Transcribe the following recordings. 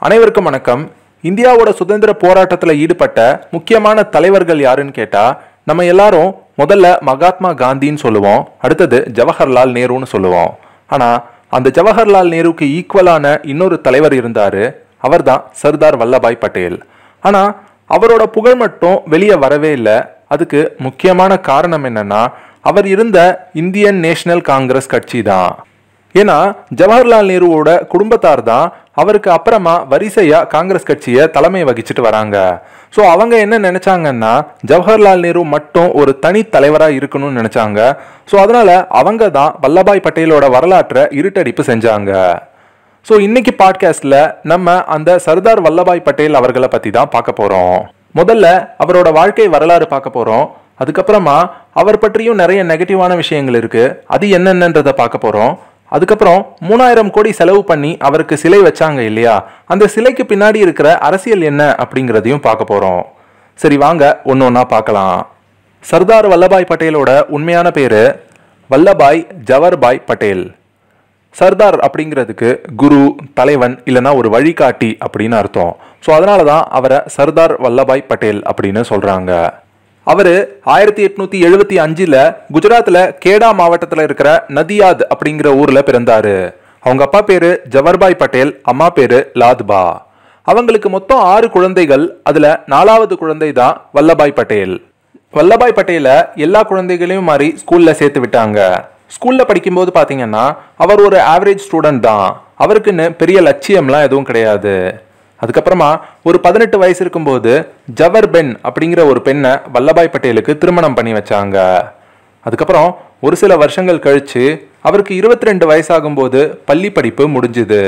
அனைவருக்கும் வணக்கம். இந்தியாவோட சுதந்திர போராட்டத்தில் ஈடுபட்ட முக்கியமான தலைவர்கள் யாருன்னு கேட்டா நம்ம எல்லாரும் முதல்ல மகாத்மா காந்தின்னு சொல்லுவோம், அடுத்தது ஜவஹர்லால் நேருன்னு சொல்லுவோம். ஆனா அந்த ஜவஹர்லால் நேருக்கு ஈக்குவலான இன்னொரு தலைவர் இருந்தாரு, அவர் தான் சர்தார் வல்லபாய் பட்டேல். ஆனா அவரோட புகழ் மட்டும் வெளியே வரவே இல்லை. அதுக்கு முக்கியமான காரணம் என்னன்னா அவர் இருந்த இந்தியன் நேஷனல் காங்கிரஸ் கட்சி தான். ஏன்னா ஜவஹர்லால் நேருவோட குடும்பத்தார் தான் அவருக்கு அப்புறமா வரிசையா காங்கிரஸ் கட்சியை தலைமை வகிச்சுட்டு வராங்க. ஸோ அவங்க என்ன நினைச்சாங்கன்னா ஜவஹர்லால் நேரு மட்டும் ஒரு தனி தலைவராக இருக்கணும்னு நினைச்சாங்க. ஸோ அதனால அவங்க தான் வல்லபாய் பட்டேலோட வரலாற்றை இருட்டடிப்பு செஞ்சாங்க. ஸோ இன்னைக்கு பாட்காஸ்ட்ல நம்ம அந்த சர்தார் வல்லபாய் பட்டேல் அவர்களை பத்தி தான் பார்க்க போறோம். முதல்ல அவரோட வாழ்க்கை வரலாறு பார்க்க போறோம். அதுக்கப்புறமா அவர் பற்றியும் நிறைய நெகட்டிவான விஷயங்கள் இருக்கு, அது என்னென்னன்றதை பார்க்க போறோம். அதுக்கப்புறம் 3000 கோடி செலவு பண்ணி அவருக்கு சிலை வச்சாங்க இல்லையா, அந்த சிலைக்கு பின்னாடி இருக்கிற அரசியல் என்ன அப்படிங்கிறதையும் பார்க்க போறோம். சரி வாங்க ஒன்று ஒன்றா பார்க்கலாம். சர்தார் வல்லபாய் பட்டேலோட உண்மையான பேரு வல்லபாய் ஜவஹர்பாய் பட்டேல். சர்தார் அப்படிங்கிறதுக்கு குரு, தலைவன் இல்லைன்னா ஒரு வழிகாட்டி அப்படின்னு அர்த்தம். ஸோ அதனால தான் அவரை சர்தார் வல்லபாய் பட்டேல் அப்படின்னு சொல்றாங்க. அவர் 1875 குஜராத்தில் கேடா மாவட்டத்தில் இருக்கிற நதியாத் அப்படிங்கிற ஊர்ல பிறந்தாரு. அவங்க அப்பா பேரு ஜவஹர்பாய் பட்டேல், அம்மா பேரு லாத்பா. அவங்களுக்கு மொத்தம் 6 குழந்தைகள், அதுல 4வது குழந்தை தான் வல்லபாய் பட்டேல். வல்லபாய் பட்டேல எல்லா குழந்தைகளையும் மாதிரி ஸ்கூல்ல சேர்த்து விட்டாங்க. ஸ்கூல்ல படிக்கும்போது பாத்தீங்கன்னா அவர் ஒரு ஆவரேஜ் ஸ்டூடெண்ட் தான். அவருக்குன்னு பெரிய லட்சியம்லாம் எதுவும் கிடையாது. அதுக்கப்புறமா ஒரு 18 வயசு இருக்கும்போது ஜவஹர்பென் அப்படிங்கிற ஒரு பெண்ணை வல்லபாய் பட்டேலுக்கு திருமணம் பண்ணி வச்சாங்க. அதுக்கப்புறம் ஒரு சில வருஷங்கள் கழிச்சு அவருக்கு 22 வயசாகும்போது பள்ளி படிப்பு முடிஞ்சுது.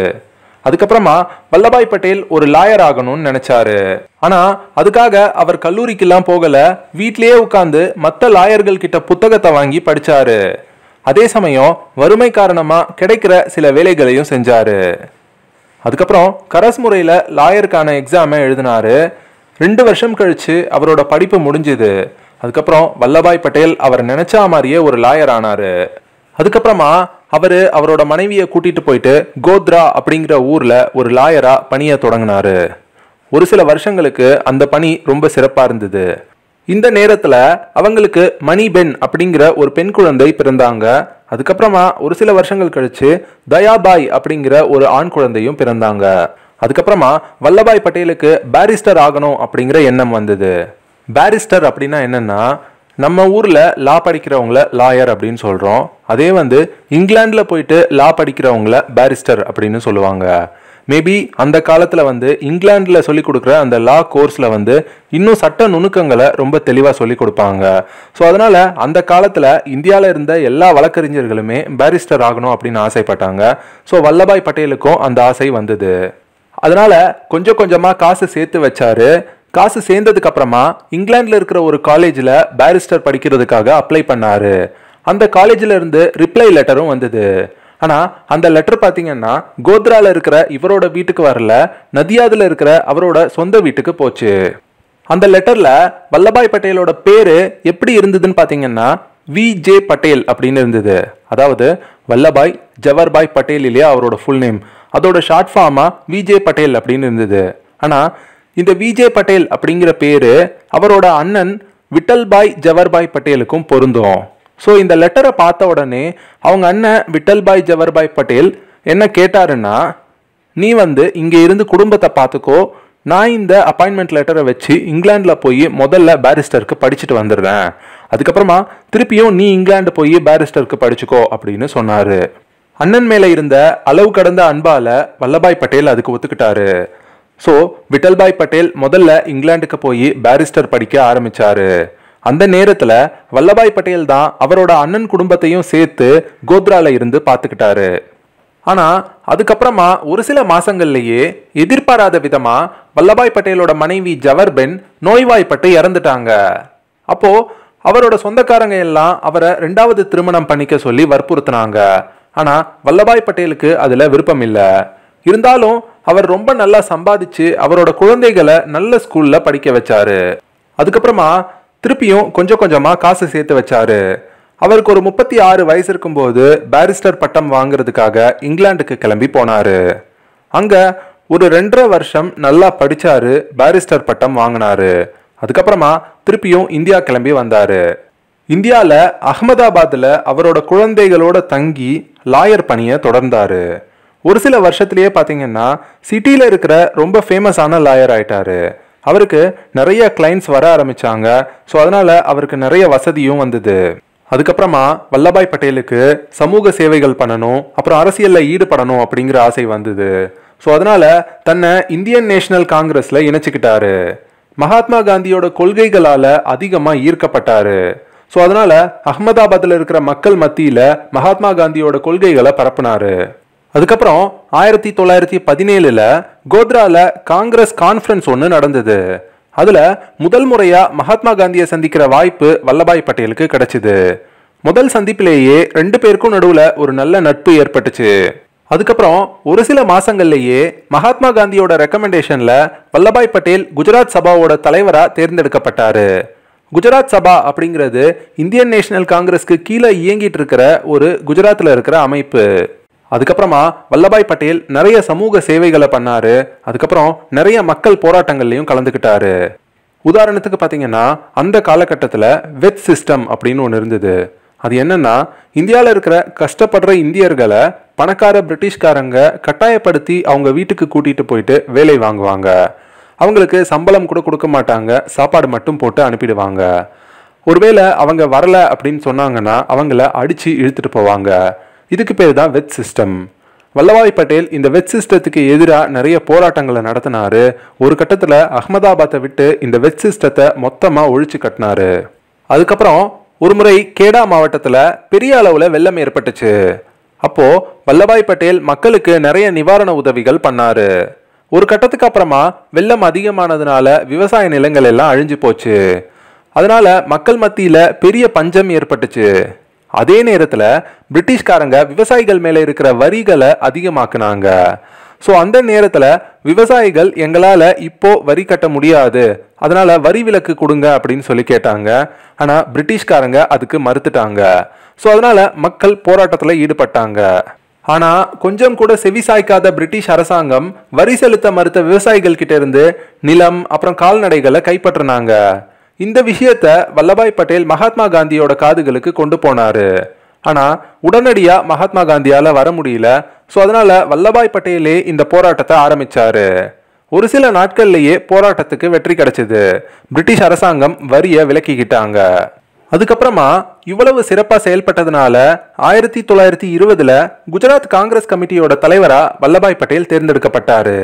அதுக்கப்புறமா வல்லபாய் பட்டேல் ஒரு லாயர் ஆகணும்னு நினைச்சாரு. ஆனா அதுக்காக அவர் கல்லூரிக்கெல்லாம் போகல, வீட்லயே உட்கார்ந்து மற்ற லாயர்கள் கிட்ட புத்தகத்தை வாங்கி படிச்சாரு. அதே சமயம் வறுமை காரணமா கிடைக்கிற சில வேலைகளையும் செஞ்சாரு. அதுக்கப்புறம் கரஸ் முறையில் லாயருக்கான எக்ஸாமை எழுதினாரு. 2 வருஷம் கழிச்சு அவரோட படிப்பு முடிஞ்சுது. அதுக்கப்புறம் வல்லபாய் பட்டேல் அவர் நினைச்சா மாதிரியே ஒரு லாயர் ஆனாரு. அதுக்கப்புறமா அவரோட மனைவியை கூட்டிட்டு போயிட்டு கோத்ரா அப்படிங்கிற ஊர்ல ஒரு லாயரா பணியை தொடங்கினாரு. ஒரு சில வருஷங்களுக்கு அந்த பணி ரொம்ப சிறப்பா இருந்தது. இந்த நேரத்துல அவங்களுக்கு மணிபென் அப்படிங்கிற ஒரு பெண் குழந்தை பிறந்தாங்க. அதுக்கப்புறமா ஒரு சில வருஷங்கள் கழிச்சு தயாபாய் அப்படிங்கிற ஒரு ஆண் குழந்தையும் பிறந்தாங்க. அதுக்கப்புறமா வல்லபாய் பட்டேலுக்கு பாரிஸ்டர் ஆகணும் அப்படிங்கிற எண்ணம் வந்தது. பாரிஸ்டர் அப்படின்னா என்னன்னா, நம்ம ஊர்ல லா படிக்கிறவங்கள லாயர் அப்படின்னு சொல்றோம். அதே இங்கிலாந்துல போயிட்டு லா படிக்கிறவங்கள பாரிஸ்டர் அப்படின்னு சொல்லுவாங்க. மேபி அந்த காலத்துல இங்கிலாந்துல சொல்லி கொடுக்குற அந்த லா கோர்ஸ்ல இன்னும் சட்ட நுணுக்கங்களை ரொம்ப தெளிவா சொல்லி கொடுப்பாங்க. ஸோ அதனால அந்த காலத்துல இந்தியாவில இருந்த எல்லா வழக்கறிஞர்களுமே பாரிஸ்டர் ஆகணும் அப்படின்னு ஆசைப்பட்டாங்க. ஸோ வல்லபாய் பட்டேலுக்கும் அந்த ஆசை வந்தது. அதனால கொஞ்சம் கொஞ்சமா காசு சேர்த்து வச்சாரு. காசு சேர்ந்ததுக்கு அப்புறமா இங்கிலாந்துல இருக்கிற ஒரு காலேஜ்ல பாரிஸ்டர் படிக்கிறதுக்காக அப்ளை பண்ணாரு. அந்த காலேஜ்ல இருந்து ரிப்ளை லெட்டரும் வந்தது. ஆனா அந்த லெட்டர் பாத்தீங்கன்னா கோத்ரால இருக்கிற இவரோட வீட்டுக்கு வரல, நதியாதுல இருக்கிற அவரோட சொந்த வீட்டுக்கு போச்சு. அந்த லெட்டர்ல வல்லபாய் பட்டேலோட பேரு எப்படி இருந்ததுன்னு பாத்தீங்கன்னா விஜே பட்டேல் அப்படின்னு இருந்தது. அதாவது வல்லபாய் ஜவஹர்பாய் பட்டேல் இல்லையா அவரோட ஃபுல் நேம், அதோட ஷார்ட் ஃபார்மா விஜே பட்டேல் அப்படின்னு இருந்தது. ஆனா இந்த விஜே பட்டேல் அப்படிங்கிற பேரு அவரோட அண்ணன் விட்டல்பாய் ஜவஹர்பாய் பட்டேலுக்கும் பொருந்தும். ஸோ இந்த லெட்டரை பார்த்த உடனே அவங்க அண்ணன் விட்டல்பாய் ஜவஹர்பாய் பட்டேல் என்ன கேட்டாருன்னா, நீ இங்கே இருந்து குடும்பத்தை பார்த்துக்கோ, நான் இந்த அப்பாயின்மெண்ட் லெட்டரை வச்சு இங்கிலாண்டில் போய் முதல்ல பாரிஸ்டருக்கு படிச்சுட்டு வந்துடுறேன், அதுக்கப்புறமா திருப்பியும் நீ இங்கிலாந்து போய் பாரிஸ்டருக்கு படிச்சுக்கோ அப்படின்னு சொன்னாரு. அண்ணன் மேலே இருந்த அளவு கடந்த அன்பால வல்லபாய் பட்டேல் அதுக்கு ஒத்துக்கிட்டாரு. ஸோ விட்டல்பாய் பட்டேல் முதல்ல இங்கிலாந்துக்கு போய் பாரிஸ்டர் படிக்க ஆரம்பிச்சாரு. அந்த நேரத்துல வல்லபாய் பட்டேல் தான் அவரோட அண்ணன் குடும்பத்தையும் சேர்த்து கோத்ரால இருந்து பார்த்துக்கிட்டாரு. ஆனா அதுக்கப்புறமா ஒரு சில மாசங்கள்லயே எதிர்பாராத விதமா வல்லபாய் பட்டேலோட மனைவி ஜவஹர்பென் நோய்வாய்ப்பட்டு இறந்துட்டாங்க. அப்போ அவரோட சொந்தக்காரங்க எல்லாம் அவரை 2வது திருமணம் பண்ணிக்க சொல்லி வற்புறுத்தினாங்க. ஆனா வல்லபாய் பட்டேலுக்கு அதுல விருப்பம் இல்லை. இருந்தாலும் அவர் ரொம்ப நல்லா சம்பாதிச்சு அவரோட குழந்தைகளை நல்ல ஸ்கூல்ல படிக்க வச்சாரு. அதுக்கப்புறமா திருப்பியும் கொஞ்சம் கொஞ்சமா காசு சேர்த்து வச்சாரு. அவருக்கு ஒரு 36 வயசு இருக்கும்போது பாரிஸ்டர் பட்டம் வாங்குறதுக்காக இங்கிலாந்துக்கு கிளம்பி போனாரு. அங்க ஒரு 2.5 வருஷம் நல்லா படிச்சாரு, பாரிஸ்டர் பட்டம் வாங்கினாரு. அதுக்கப்புறமா திருப்பியும் இந்தியா கிளம்பி வந்தாரு. இந்தியால அகமதாபாத்ல அவரோட குழந்தைகளோட தங்கி லாயர் பணியை தொடர்ந்தாரு. ஒரு சில வருஷத்திலேயே பாத்தீங்கன்னா சிட்டில இருக்கிற ரொம்ப ஃபேமஸான லாயர் ஆயிட்டாரு. அவருக்கு நிறைய கிளைண்ட்ஸ் வர ஆரம்பிச்சாங்க. ஸோ அதனால அவருக்கு நிறைய வசதியும் வந்தது. அதுக்கப்புறமா வல்லபாய் பட்டேலுக்கு சமூக சேவைகள் பண்ணணும், அப்புறம் அரசியல்ல ஈடுபடணும் அப்படிங்கிற ஆசை வந்தது. ஸோ அதனால தன்னை இந்தியன் நேஷனல் காங்கிரஸ்ல இணைச்சுக்கிட்டாரு. மகாத்மா காந்தியோட கொள்கைகளால அதிகமா ஈர்க்கப்பட்டாரு. ஸோ அதனால அகமதாபாத்ல இருக்கிற மக்கள் மத்தியில மகாத்மா காந்தியோட கொள்கைகளை பரப்புனாரு. அதுக்கப்புறம் 1917ல கோத்ரால காங்கிரஸ் கான்ஃபரன்ஸ் ஒன்று நடந்தது. அதுல முதல் முறையா மகாத்மா காந்தியை சந்திக்கிற வாய்ப்பு வல்லபாய் பட்டேலுக்கு கிடைச்சது. முதல் சந்திப்பிலேயே 2 பேருக்கும் நடுவுல ஒரு நல்ல நட்பு ஏற்பட்டுச்சு. அதுக்கப்புறம் ஒரு சில மாசங்கள்லயே மகாத்மா காந்தியோட ரெக்கமெண்டேஷன்ல வல்லபாய் பட்டேல் குஜராத் சபாவோட தலைவரா தேர்ந்தெடுக்கப்பட்டாரு. குஜராத் சபா அப்படிங்கிறது இந்தியன் நேஷனல் காங்கிரஸ்க்கு கீழே இயங்கிட்டு இருக்கிற ஒரு குஜராத்ல இருக்கிற அமைப்பு. அதுக்கப்புறமா வல்லபாய் பட்டேல் நிறைய சமூக சேவைகளை பண்ணாரு. அதுக்கப்புறம் நிறைய மக்கள் போராட்டங்கள்லையும் கலந்துக்கிட்டாரு. உதாரணத்துக்கு பார்த்தீங்கன்னா அந்த காலகட்டத்தில் வெத் சிஸ்டம் அப்படின்னு ஒன்று இருந்தது. அது என்னன்னா, இந்தியாவில் இருக்கிற கஷ்டப்படுற இந்தியர்களை பணக்கார பிரிட்டிஷ்காரங்க கட்டாயப்படுத்தி அவங்க வீட்டுக்கு கூட்டிட்டு போயிட்டு வேலை வாங்குவாங்க. அவங்களுக்கு சம்பளம் கூட கொடுக்க மாட்டாங்க, சாப்பாடு மட்டும் போட்டு அனுப்பிடுவாங்க. ஒருவேளை அவங்க வரல அப்படின்னு சொன்னாங்கன்னா அவங்கள அடிச்சு இழுத்துட்டு போவாங்க. இதுக்கு பேர் தான் வெத் சிஸ்டம். வல்லபாய் பட்டேல் இந்த வெத் சிஸ்டத்துக்கு எதிராக நிறைய போராட்டங்களை நடத்தினாரு. ஒரு கட்டத்தில் அகமதாபாத்தை விட்டு இந்த வெத் சிஸ்டத்தை மொத்தமாக ஒழிச்சு கட்டினாரு. அதுக்கப்புறம் ஒரு முறை கேடா மாவட்டத்தில் பெரிய அளவில் வெள்ளம் ஏற்பட்டுச்சு. அப்போ வல்லபாய் பட்டேல் மக்களுக்கு நிறைய நிவாரண உதவிகள் பண்ணாரு. ஒரு கட்டத்துக்கு அப்புறமா வெள்ளம் அதிகமானதுனால விவசாய நிலங்கள் எல்லாம் அழிஞ்சு போச்சு. அதனால மக்கள் மத்தியில பெரிய பஞ்சம் ஏற்பட்டுச்சு. அதே நேரத்தில் பிரிட்டிஷ்காரங்க விவசாயிகள் மேலே இருக்கிற வரிகளை அதிகமாக்குனாங்க. ஸோ அந்த நேரத்தில் விவசாயிகள் எங்களால் இப்போ வரி கட்ட முடியாது, அதனால வரி விலக்கு கொடுங்க அப்படின்னு சொல்லி கேட்டாங்க. ஆனால் பிரிட்டிஷ்காரங்க அதுக்கு மறுத்துட்டாங்க. ஸோ அதனால மக்கள் போராட்டத்தில் ஈடுபட்டாங்க. ஆனால் கொஞ்சம் கூட செவிசாய்க்காத பிரிட்டிஷ் அரசாங்கம் வரி செலுத்த மறுத்த விவசாயிகள் கிட்ட இருந்து நிலம் அப்புறம் கால்நடைகளை கைப்பற்றினாங்க. இந்த விஷயத்த வல்லபாய் பட்டேல் மகாத்மா காந்தியோட காதுகளுக்கு கொண்டு போனாரு. ஆனா உடனடியா மகாத்மா காந்தியால வர முடியல. ஸோ அதனால வல்லபாய் பட்டேலே இந்த போராட்டத்தை ஆரம்பிச்சாரு. ஒரு சில நாட்கள்லயே போராட்டத்துக்கு வெற்றி கிடைச்சது. பிரிட்டிஷ் அரசாங்கம் வரியை விலக்கிக்கிட்டாங்க. அதுக்கப்புறமா இவ்வளவு சிறப்பா செயல்பட்டதுனால 1920ல குஜராத் காங்கிரஸ் கமிட்டியோட தலைவரா வல்லபாய் பட்டேல் தேர்ந்தெடுக்கப்பட்டாரு.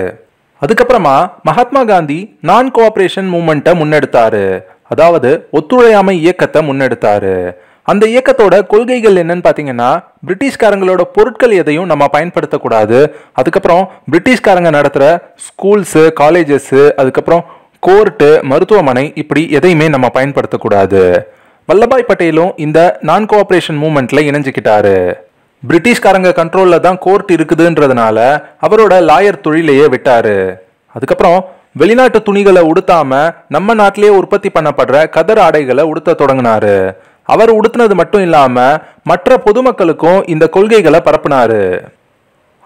அதுக்கப்புறமா மகாத்மா காந்தி நான் கோஆபரேஷன் மூவ்மெண்ட்டை முன்னெடுத்தாரு. அதாவது ஒத்துழையாமை இயக்கத்தை முன்னெடுத்தாரு. அந்த இயக்கத்தோட கொள்கைகள் என்னன்னு பார்த்தீங்கன்னா, பிரிட்டிஷ்காரங்களோட பொருட்கள் எதையும் நம்ம பயன்படுத்தக்கூடாது. அதுக்கப்புறம் பிரிட்டிஷ்காரங்க நடத்துகிற ஸ்கூல்ஸு, காலேஜஸ்ஸு, அதுக்கப்புறம் கோர்ட்டு, மருத்துவமனை, இப்படி எதையுமே நம்ம பயன்படுத்தக்கூடாது. வல்லபாய் பட்டேலும் இந்த நான் கோஆபரேஷன் மூவ்மெண்ட்ல இணைஞ்சுக்கிட்டாரு. பிரிட்டிஷ்காரங்க கண்ட்ரோல்ல தான் கோர்ட் இருக்குதுன்றதுனால அவரோட லாயர் தொழிலையே விட்டாரு. அதுக்கப்புறம் வெளிநாட்டு துணிகளை உடுத்தாம நம்ம நாட்டிலேயே உற்பத்தி பண்ணப்படுற கதர் ஆடைகளை உடுத்த தொடங்கினாரு. அவர் உடுத்தினது மட்டும் இல்லாம மற்ற பொதுமக்களுக்கும் இந்த கொள்கைகளை பரப்புனாரு.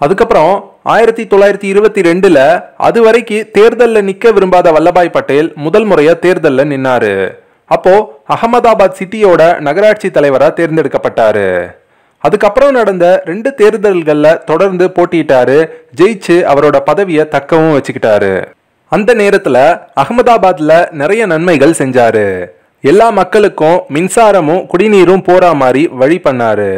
அதுக்கப்புறம் 1922ல அது வரைக்கும் தேர்தலில் நிக்க விரும்பாத வல்லபாய் பட்டேல் முதல் முறையா தேர்தலில் நின்னாரு. அப்போ அகமதாபாத் சிட்டியோட நகராட்சி தலைவரா தேர்ந்தெடுக்கப்பட்டாரு. அதுக்கப்புறம் நடந்த 2 தேர்தல்களில் தொடர்ந்து போட்டியிட்டாரு. ஜெயிச்சு அவரோட பதவியை தக்கவும் வச்சுக்கிட்டாரு. அந்த நேரத்தில் அகமதாபாத்ல நிறைய நன்மைகள் செஞ்சாரு. எல்லா மக்களுக்கும் மின்சாரமும் குடிநீரும் போற மாதிரி வழி பண்ணாரு.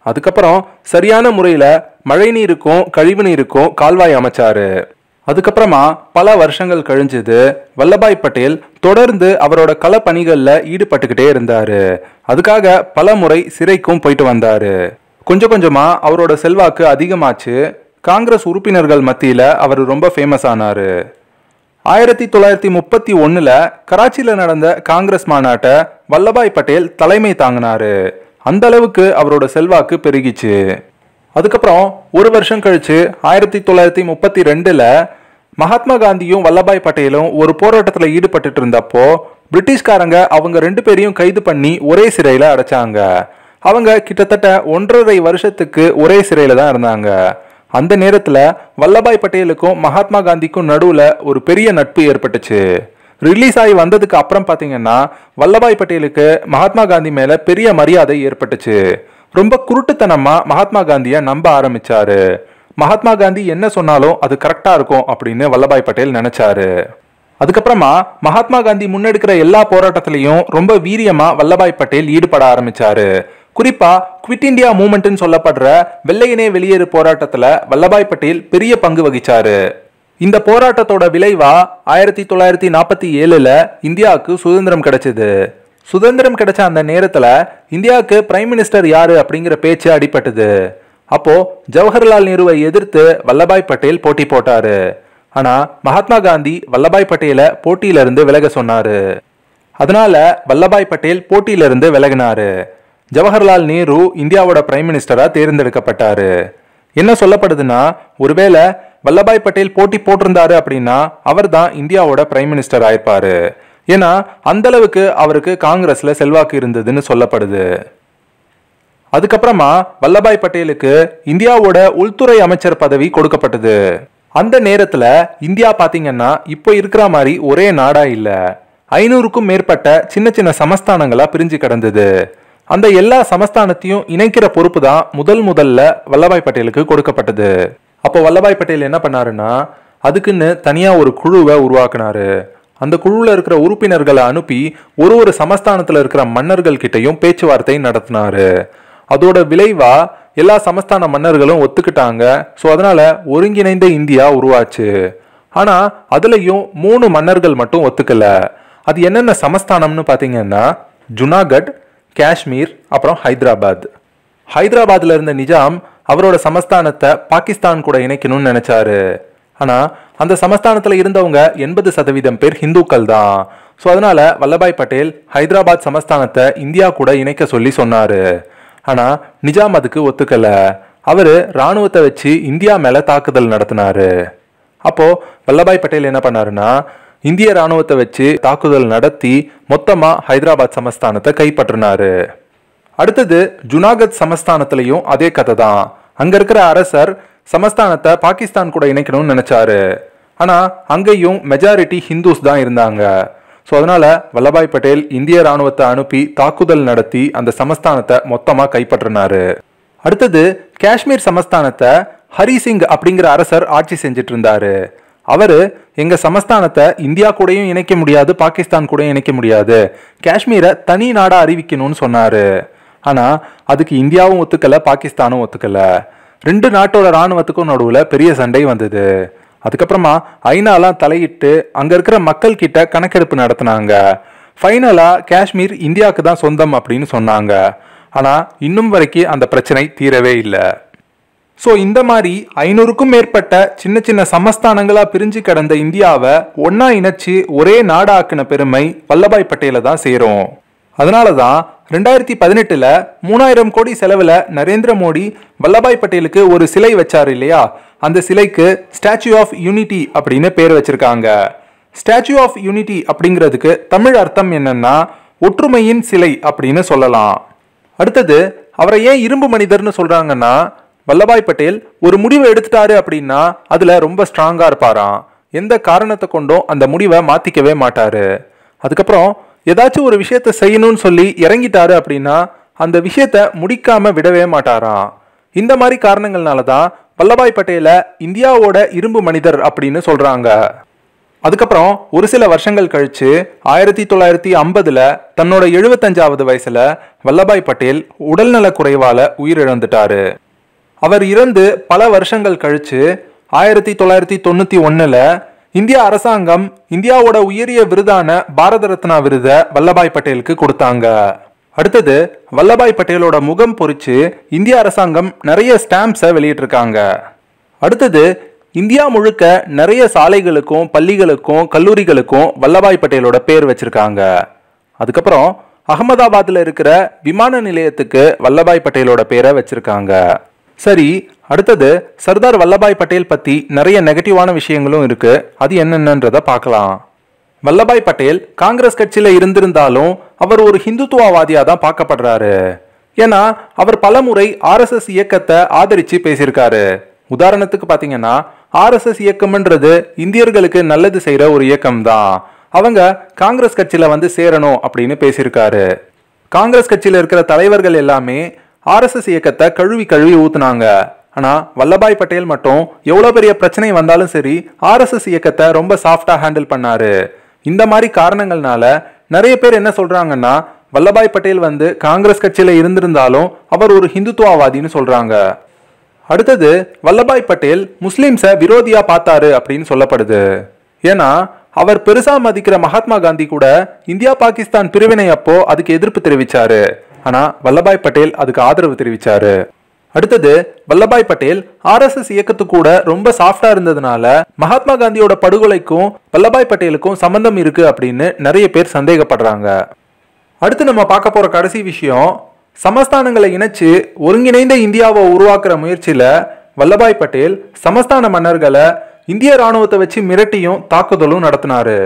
அதுக்கப்புறம் சரியான முறையில் மழை நீருக்கும் கழிவு நீருக்கும் கால்வாய் அமைச்சாரு. அதுக்கப்புறமா பல வருஷங்கள் கழிஞ்சது. வல்லபாய் பட்டேல் தொடர்ந்து அவரோட கள பணிகளில் ஈடுபட்டுக்கிட்டே இருந்தாரு. அதுக்காக பல முறை சிறைக்கும் போயிட்டு வந்தாரு. கொஞ்சம் கொஞ்சமா அவரோட செல்வாக்கு அதிகமாச்சு. காங்கிரஸ் உறுப்பினர்கள் மத்தியில் அவர் ரொம்ப ஃபேமஸ் ஆனாரு. 1931ல கராச்சியில் நடந்த காங்கிரஸ் மாநாட்டை வல்லபாய் பட்டேல் தலைமை தாங்கினாரு. அந்த அளவுக்கு அவரோட செல்வாக்கு பெருகிச்சு. அதுக்கப்புறம் ஒரு வருஷம் கழிச்சு 1932ல மகாத்மா காந்தியும் வல்லபாய் பட்டேலும் ஒரு போராட்டத்தில் ஈடுபட்டு இருந்தப்போ பிரிட்டிஷ்காரங்க அவங்க 2 பேரையும் கைது பண்ணி ஒரே சிறையில் அடைச்சாங்க. அவங்க கிட்டத்தட்ட 1.5 வருஷத்துக்கு ஒரே சிறையில் தான் இருந்தாங்க. அந்த நேரத்துல வல்லபாய் பட்டேலுக்கும் மகாத்மா காந்திக்கும் நடுவுல ஒரு பெரிய நட்பு ஏற்பட்டுச்சு. ரிலீஸ் ஆகி வந்ததுக்கு அப்புறம் பாத்தீங்கன்னா வல்லபாய் பட்டேலுக்கு மகாத்மா காந்தி மேல பெரிய மரியாதை ஏற்பட்டுச்சு. ரொம்ப குருட்டுத்தனமா மகாத்மா காந்திய நம்ப ஆரம்பிச்சாரு. மகாத்மா காந்தி என்ன சொன்னாலும் அது கரெக்டா இருக்கும் அப்படின்னு வல்லபாய் பட்டேல் நினைச்சாரு. அதுக்கப்புறமா மகாத்மா காந்தி முன்னெடுக்கிற எல்லா போராட்டத்திலையும் ரொம்ப வீரியமா வல்லபாய் பட்டேல் ஈடுபட ஆரம்பிச்சாரு. குறிப்பா குவிட் இந்தியா மூவ்மெண்ட்னு சொல்லப்படுற வெள்ளையனே வெளியேறு போராட்டத்துல வல்லபாய் பட்டேல் பெரிய பங்கு வகிச்சாரு. இந்த போராட்டத்தோட விளைவா 1947 இந்தியாவுக்கு சுதந்திரம் கிடைச்சது. சுதந்திரம் கிடைச்ச அந்த நேரத்துல இந்தியாவுக்கு பிரைம் மினிஸ்டர் யாரு அப்படிங்கிற பேச்சு அடிபட்டது. அப்போ ஜவஹர்லால் நேருவை எதிர்த்து வல்லபாய் பட்டேல் போட்டி போட்டாரு. ஆனா மகாத்மா காந்தி வல்லபாய் பட்டேலை போட்டியில இருந்து விலக சொன்னாரு. அதனால வல்லபாய் பட்டேல் போட்டியில இருந்து விலகினாரு. ஜவஹர்லால் நேரு இந்தியாவோட பிரைம் மினிஸ்டரா தேர்ந்தெடுக்கப்பட்டாரு. என்ன சொல்லப்படுதுன்னா, ஒருவேளை வல்லபாய் பட்டேல் போட்டி போட்டிருந்தாரு அப்படின்னா அவர் தான் இந்தியாவோட பிரைம் மினிஸ்டர் ஆயிருப்பாரு. ஏன்னா அந்த அளவுக்கு அவருக்கு காங்கிரஸ்ல செல்வாக்கு இருந்ததுன்னு சொல்லப்படுது. அதுக்கப்புறமா வல்லபாய் பட்டேலுக்கு இந்தியாவோட உள்துறை அமைச்சர் பதவி கொடுக்கப்பட்டது. அந்த நேரத்துல இந்தியா பாத்தீங்கன்னா இப்போ இருக்கிற மாதிரி ஒரே நாடா இல்ல, 500க்கும் மேற்பட்ட சின்ன சின்ன சமஸ்தானங்களா பிரிஞ்சு கிடந்தது. அந்த எல்லா சமஸ்தானத்தையும் இணைக்கிற பொறுப்பு தான் முதல்ல வல்லபாய் பட்டேலுக்கு கொடுக்கப்பட்டது. அப்போ வல்லபாய் பட்டேல் என்ன பண்ணாருன்னா, அதுக்குன்னு தனியா ஒரு குழுவை உருவாக்குனாரு. அந்த குழுவில் இருக்கிற உறுப்பினர்களை அனுப்பி ஒரு சமஸ்தானத்துல இருக்கிற மன்னர்கள் கிட்டையும் பேச்சுவார்த்தை நடத்தினாரு. அதோட விளைவா எல்லா சமஸ்தான மன்னர்களும் ஒத்துக்கிட்டாங்க. ஸோ அதனால ஒருங்கிணைந்த இந்தியா உருவாச்சு. ஆனா அதுலயும் 3 மன்னர்கள் மட்டும் ஒத்துக்கல. அது என்னென்ன சமஸ்தானம்னு பாத்தீங்கன்னா, ஜுனாகட், காஷ்மீர், அப்புறம் ஹைதராபாத். ஹைதராபாத்ல இருந்த நிஜாம் அவரோட சமஸ்தானத்தை பாகிஸ்தான் கூட இணைக்கணும்னு நினைச்சாரு. ஆனா அந்த சமஸ்தானத்துல இருந்தவங்க 80% பேர் ஹிந்துக்கள் தான். ஸோ அதனால வல்லபாய் பட்டேல் ஹைதராபாத் சமஸ்தானத்தை இந்தியா கூட இணைக்க சொல்லி சொன்னாரு. ஆனா நிஜாம் அதுக்கு ஒத்துக்கல. அவரு ராணுவத்தை வச்சு இந்தியா மேல தாக்குதல் நடத்தினாரு. அப்போ வல்லபாய் பட்டேல் என்ன பண்ணாருன்னா, இந்திய ராணுவத்தை வச்சு தாக்குதல் நடத்தி மொத்தமா ஹைதராபாத் சமஸ்தானத்தை கைப்பற்றினாரு. அடுத்தது ஜுனாகத் சமஸ்தானத்திலையும் அதே கதை தான். அங்க இருக்கிற அரசர் சமஸ்தானத்தை பாகிஸ்தான் கூட இணைக்கணும்னு நினைச்சாரு. ஆனா அங்கேயும் மெஜாரிட்டி ஹிந்துஸ் தான் இருந்தாங்க. ஸோ அதனால வல்லபாய் பட்டேல் இந்திய ராணுவத்தை அனுப்பி தாக்குதல் நடத்தி அந்த சமஸ்தானத்தை மொத்தமா கைப்பற்றினாரு. அடுத்தது காஷ்மீர் சமஸ்தானத்தை ஹரி சிங் அப்படிங்கிற அரசர் ஆட்சி செஞ்சிட்டு இருந்தாரு. அவரு எங்க சமஸ்தானத்தை இந்தியா கூடயும் இணைக்க முடியாது, பாகிஸ்தான் கூட இணைக்க முடியாது, காஷ்மீரை தனி நாடா அறிவிக்கணும்னு சொன்னாரு. ஆனா அதுக்கு இந்தியாவும் ஒத்துக்கல, பாகிஸ்தானும் ஒத்துக்கல. 2 நாட்டோட ராணுவத்துக்கும் நடுவுல பெரிய சண்டை வந்தது. அதுக்கப்புறமா ஐநாலாம் தலையிட்டு அங்க இருக்கிற மக்கள் கிட்ட கணக்கெடுப்பு நடத்தினாங்க. ஃபைனலா காஷ்மீர் இந்தியாவுக்கு தான் சொந்தம் அப்படின்னு சொன்னாங்க. ஆனா இன்னும் வரைக்கும் அந்த பிரச்சனை தீரவே இல்லை. ஸோ இந்த மாதிரி 500க்கும் மேற்பட்ட சின்ன சின்ன சமஸ்தானங்களா பிரிஞ்சு கிடந்த இந்தியாவை ஒன்னா இணைச்சு ஒரே நாடாக்குன பெருமை வல்லபாய் பட்டேலை தான் சேரும். அதனாலதான் 2018 3000 கோடி செலவுல நரேந்திர மோடி வல்லபாய் பட்டேலுக்கு ஒரு சிலை வச்சாரு இல்லையா, அந்த சிலைக்கு ஸ்டாச்சு ஆஃப் யூனிட்டி அப்படின்னு பேர் வச்சிருக்காங்க. ஸ்டாச்சு ஆஃப் யூனிட்டி அப்படிங்கிறதுக்கு தமிழ் அர்த்தம் என்னன்னா ஒற்றுமையின் சிலை அப்படின்னு சொல்லலாம். அடுத்தது அவரை ஏன் இரும்பு மனிதர்னு சொல்றாங்கன்னா, வல்லபாய் பட்டேல் ஒரு முடிவை எடுத்துட்டாரு அப்படின்னா அதுல ரொம்ப ஸ்ட்ராங்கா இருப்பாராம். எந்த காரணத்தை கொண்டும் அந்த முடிவை மாத்திக்கவே மாட்டாரு. அதுக்கப்புறம் ஏதாச்சும் ஒரு விஷயத்த செய்யணும்னு சொல்லி இறங்கிட்டாரு அப்படின்னா அந்த விஷயத்த முடிக்காம விடவே மாட்டாராம். இந்த மாதிரி காரணங்கள்னால தான் வல்லபாய் பட்டேலை இந்தியாவோட இரும்பு மனிதர் அப்படின்னு சொல்றாங்க. அதுக்கப்புறம் ஒரு சில வருஷங்கள் கழிச்சு 1950 தன்னோட 75வது வயசுல வல்லபாய் பட்டேல் உடல்நல குறைவால உயிரிழந்துட்டாரு. அவர் இறந்து பல வருஷங்கள் கழிச்சு 1991 இந்திய அரசாங்கம் இந்தியாவோட உயரிய விருதான பாரத ரத்னா விருதை வல்லபாய் பட்டேலுக்கு கொடுத்தாங்க. அடுத்தது வல்லபாய் பட்டேலோட முகம் பொறிச்சு இந்திய அரசாங்கம் நிறைய ஸ்டாம்ப்ஸை வெளியிட்டிருக்காங்க. அடுத்தது இந்தியா முழுக்க நிறைய சாலைகளுக்கும் பள்ளிகளுக்கும் கல்லூரிகளுக்கும் வல்லபாய் பட்டேலோட பேர் வச்சிருக்காங்க. அதுக்கப்புறம் அகமதாபாத்ல இருக்கிற விமான நிலையத்துக்கு வல்லபாய் பட்டேலோட பேரை வச்சிருக்காங்க. சரி, அடுத்தது சர்தார் வல்லபாய் பட்டேல் பத்தி நிறைய நெகட்டிவான விஷயங்களும் இருக்கு. அது என்னென்னன்றத பார்க்கலாம். வல்லபாய் பட்டேல் காங்கிரஸ் கட்சியில இருந்திருந்தாலும் அவர் ஒரு ஹிந்துத்துவவாதியா தான் பார்க்கப்படுறாரு. ஏன்னா அவர் பலமுறை RSS இயக்கத்தை ஆதரிச்சு பேசியிருக்காரு. உதாரணத்துக்கு பாத்தீங்கன்னா ஆர்எஸ்எஸ் இயக்கம்ன்றது இந்தியர்களுக்கு நல்லது செய்யற ஒரு இயக்கம் தான். அவங்க காங்கிரஸ் கட்சியில வந்து சேரணும் அப்படின்னு பேசியிருக்காரு. காங்கிரஸ் கட்சியில இருக்கிற தலைவர்கள் எல்லாமே ஆர்எஸ்எஸ் இயக்கத்தை கழுவி கழுவி ஊத்துனாங்க. ஆனா வல்லபாய் பட்டேல் மட்டும் எவ்வளவு பெரிய பிரச்சனை வந்தாலும் சரி ஆர்எஸ்எஸ் இயக்கத்தை ரொம்ப சாஃப்டா ஹேண்டில் பண்ணாரு. இந்த மாதிரி காரணங்கள்னால நிறைய பேர் என்ன சொல்றாங்கன்னா வல்லபாய் பட்டேல் வந்து காங்கிரஸ் கட்சியில இருந்திருந்தாலும் அவர் ஒரு ஹிந்துத்துவவாதின்னு சொல்றாங்க. அடுத்தது வல்லபாய் பட்டேல் முஸ்லிம்ஸை விரோதியா பார்த்தாரு அப்படின்னு சொல்லப்படுது. ஏன்னா அவர் பெருசா மதிக்கிற மகாத்மா காந்தி கூட இந்தியா பாகிஸ்தான் பிரிவினை அப்போ அதுக்கு எதிர்ப்பு தெரிவிச்சாரு. ஆனா வல்லபாய் பட்டேல் அதுக்கு ஆதரவு தெரிவிச்சாரு. அடுத்தது வல்லபாய் பட்டேல் ஆர்எஸ்எஸ் இயக்கத்து கூட ரொம்ப சாஃப்டா இருந்ததுனால மகாத்மா காந்தியோட படுகொலைக்கும் வல்லபாய் பட்டேலுக்கும் சம்பந்தம் இருக்கு அப்படின்னு நிறைய பேர் சந்தேகப்படுறாங்க. அடுத்து நம்ம பார்க்க போற கடைசி விஷயம், சமஸ்தானங்களை இணைச்சு ஒருங்கிணைந்த இந்தியாவை உருவாக்குற முயற்சியில வல்லபாய் பட்டேல் சமஸ்தான மன்னர்களை இந்திய ராணுவத்தை வச்சு மிரட்டியும் தாக்குதலும் நடத்தினாரு.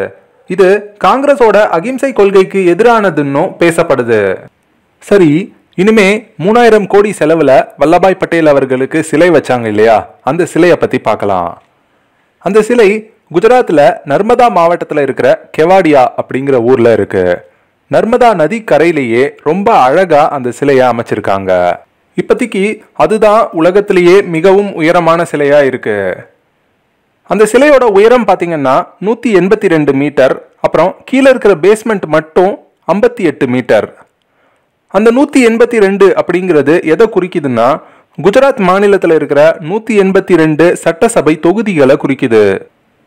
இது காங்கிரஸோட அகிம்சை கொள்கைக்கு எதிரானதுன்னு பேசப்படுது. சரி, இனிமே 3000 கோடி செலவுல வல்லபாய் பட்டேல் அவர்களுக்கு சிலை வச்சாங்க இல்லையா, அந்த சிலையை பத்தி பார்க்கலாம். அந்த சிலை குஜராத்ல நர்மதா மாவட்டத்துல இருக்கிற கெவாடியா அப்படிங்கிற ஊர்ல இருக்கு. நர்மதா நதி கரையிலேயே ரொம்ப அழகா அந்த சிலையை அமைச்சிருக்காங்க. இப்போதைக்கு அதுதான் உலகத்திலேயே மிகவும் உயரமான சிலையா இருக்கு. அந்த சிலையோட உயரம் பாத்தீங்கன்னா 182 மீட்டர். அப்புறம் கீழே இருக்கிற பேஸ்மெண்ட் மட்டும் 58 மீட்டர். அந்த 182 அப்படிங்கிறது எதை குறிக்குதுன்னா குஜராத் மாநிலத்தில் இருக்கிற 182 சட்டசபை தொகுதிகளை குறிக்குது.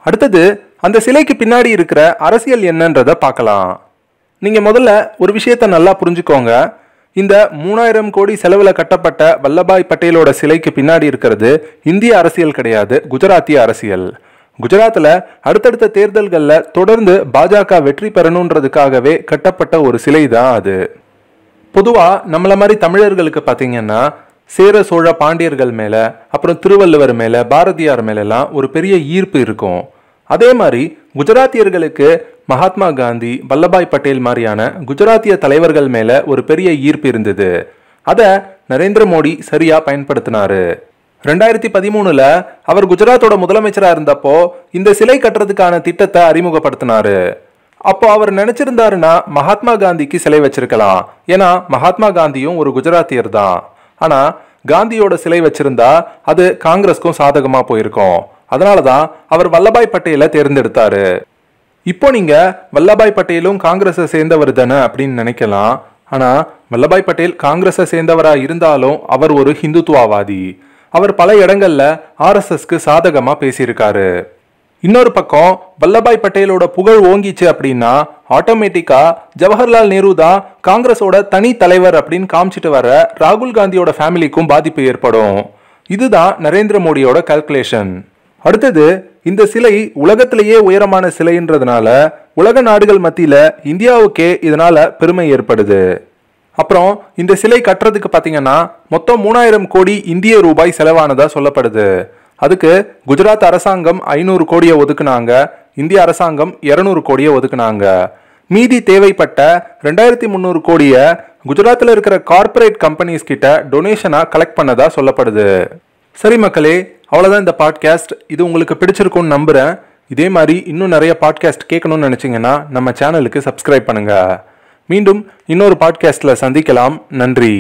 அடுத்தது அந்த சிலைக்கு பின்னாடி இருக்கிற அரசியல் என்னன்றத பார்க்கலாம். நீங்க முதல்ல ஒரு விஷயத்த நல்லா புரிஞ்சுக்கோங்க. இந்த 3000 கோடி செலவுல கட்டப்பட்ட வல்லபாய் பட்டேலோட சிலைக்கு பின்னாடி இருக்கிறது இந்திய அரசியல் கிடையாது, குஜராத்திய அரசியல். குஜராத்ல அடுத்தடுத்த தேர்தல்கள்ல தொடர்ந்து பாஜக வெற்றி பெறணுன்றதுக்காகவே கட்டப்பட்ட ஒரு சிலை தான் அது. பொதுவா நம்மள மாதிரி தமிழர்களுக்கு பாத்தீங்கன்னா சேர சோழ பாண்டியர்கள் மேல, அப்புறம் திருவள்ளுவர் மேல, பாரதியார் மேல எல்லாம் ஒரு பெரிய ஈர்ப்பு இருக்கும். அதே மாதிரி குஜராத்தியர்களுக்கு மகாத்மா காந்தி, வல்லபாய் பட்டேல் மாதிரியான குஜராத்திய தலைவர்கள் மேல ஒரு பெரிய ஈர்ப்பு இருந்தது. அதை நரேந்திர மோடி சரியா பயன்படுத்தினாரு. 2013ல அவர் குஜராத்தோட முதலமைச்சரா இருந்தப்போ இந்த சிலை கட்டுறதுக்கான திட்டத்தை அறிமுகப்படுத்தினாரு. அப்போ அவர் நினைச்சிருந்தாருன்னா மகாத்மா காந்திக்கு சிலை வச்சிருக்கலாம், ஏன்னா மகாத்மா காந்தியும் ஒரு குஜராத்தியர் தான். ஆனா காந்தியோட சிலை வச்சிருந்தா அது காங்கிரஸ்க்கும் சாதகமா போயிருக்கும். அதனாலதான் அவர் வல்லபாய் பட்டேலை தேர்ந்தெடுத்தாரு. இப்போ நீங்க வல்லபாய் பட்டேலும் காங்கிரஸை சேர்ந்தவர் தானே அப்படின்னு நினைக்கலாம். ஆனா வல்லபாய் பட்டேல் காங்கிரஸை சேர்ந்தவரா இருந்தாலும் அவர் ஒரு ஹிந்துத்துவவாதி. அவர் பல இடங்கள்ல ஆர்எஸ்எஸ்க்கு சாதகமா பேசியிருக்காரு. இன்னொரு பக்கம் வல்லபாய் பட்டேலோட புகழ் ஓங்கிச்சு அப்படின்னா ஆட்டோமேட்டிக்கா ஜவஹர்லால் நேரு தான் காங்கிரஸோட தனி தலைவர் அப்படின்னு காமிச்சிட்டு வர ராகுல் காந்தியோட ஃபேமிலிக்கும் பாதிப்பு ஏற்படும். இதுதான் நரேந்திர மோடியோட கால்குலேஷன். அடுத்தது இந்த சிலை உலகத்திலேயே உயரமான சிலைன்றதுனால உலக நாடுகள் மத்தியில இந்தியாவுக்கே இதனால பெருமை ஏற்படுது. அப்புறம் இந்த சிலை கட்டுறதுக்கு பாத்தீங்கன்னா மொத்தம் 3000 கோடி இந்திய ரூபாய் செலவானதா சொல்லப்படுது. அதுக்கு குஜராத் அரசாங்கம் 500 கோடியை ஒதுக்குனாங்க, இந்திய அரசாங்கம் 200 கோடியை ஒதுக்குனாங்க. மீதி தேவைப்பட்ட 2300 கோடியை குஜராத்தில் இருக்கிற கார்பரேட் கம்பெனிஸ் கிட்ட டொனேஷனா கலெக்ட் பண்ணதா சொல்லப்படுது. சரி மக்களே, அவ்வளோதான் இந்த பாட்காஸ்ட். இது உங்களுக்கு பிடிச்சிருக்கும்னு நம்புறேன். இதே மாதிரி இன்னும் நிறைய பாட்காஸ்ட் கேட்கணும்னு நினைச்சீங்கன்னா நம்ம சேனலுக்கு சப்ஸ்கிரைப் பண்ணுங்க. மீண்டும் இன்னொரு பாட்காஸ்ட்ல சந்திக்கலாம். நன்றி.